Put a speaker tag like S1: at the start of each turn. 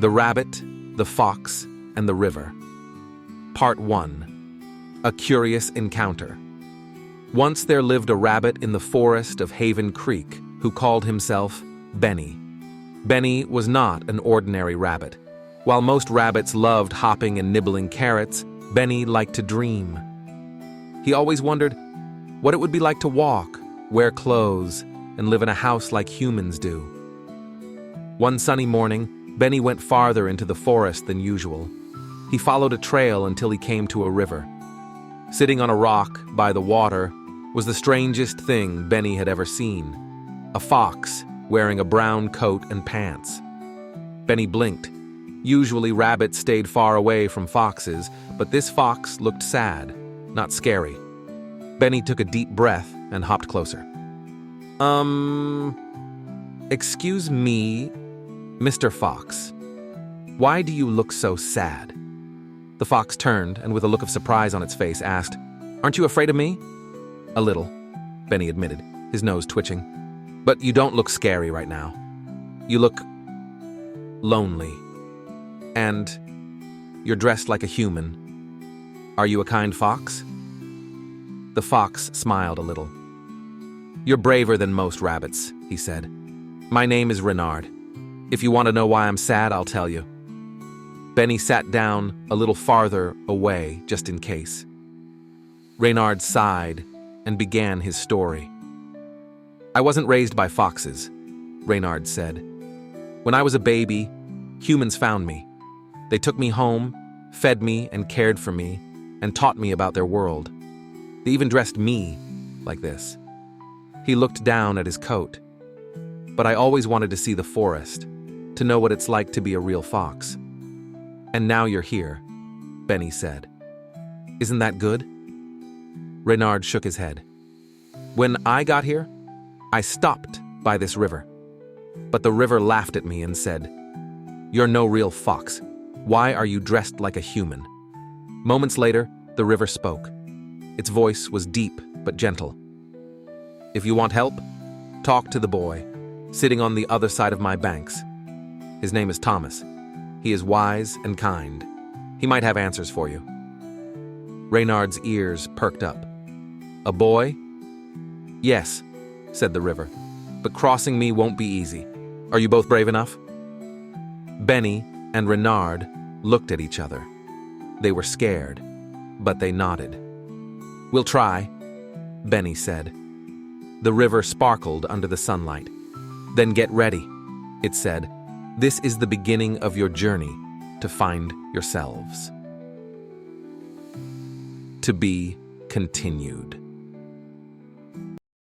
S1: The Rabbit, the Fox, and the River. Part 1. A Curious Encounter. Once there lived a rabbit in the forest of Haven Creek who called himself Benny. Benny was not an ordinary rabbit. While most rabbits loved hopping and nibbling carrots, Benny liked to dream. He always wondered what it would be like to walk, wear clothes, and live in a house like humans do. One sunny morning, Benny went farther into the forest than usual. He followed a trail until he came to a river. Sitting on a rock by the water was the strangest thing Benny had ever seen: a fox wearing a brown coat and pants. Benny blinked. Usually rabbits stayed far away from foxes, but this fox looked sad, not scary. Benny took a deep breath and hopped closer. Excuse me, Mr. Fox. Why do you look so sad? The fox turned and with a look of surprise on its face asked, "Aren't you afraid of me?" "A little," Benny admitted, his nose twitching. "But you don't look scary right now. You look lonely. And you're dressed like a human. Are you a kind fox?" The fox smiled a little. "You're braver than most rabbits," he said. "My name is Reynard. If you want to know why I'm sad, I'll tell you." Benny sat down a little farther away, just in case. Reynard sighed and began his story. "I wasn't raised by foxes," Reynard said. "When I was a baby, humans found me. They took me home, fed me and cared for me, and taught me about their world. They even dressed me like this." He looked down at his coat. "But I always wanted to see the forest, to know what it's like to be a real fox. And now you're here," Benny said. "Isn't that good?" Reynard shook his head. "When I got here, I stopped by this river. But the river laughed at me and said, 'You're no real fox. Why are you dressed like a human?' Moments later, the river spoke. Its voice was deep but gentle. 'If you want help, talk to the boy, sitting on the other side of my banks. His name is Thomas. He is wise and kind. He might have answers for you.'" Reynard's ears perked up. "A boy?" "Yes," said the river, "but crossing me won't be easy. Are you both brave enough?" Benny and Reynard looked at each other. They were scared, but they nodded. "We'll try," Benny said. The river sparkled under the sunlight. "Then get ready," it said. "This is the beginning of your journey to find yourselves." To be continued.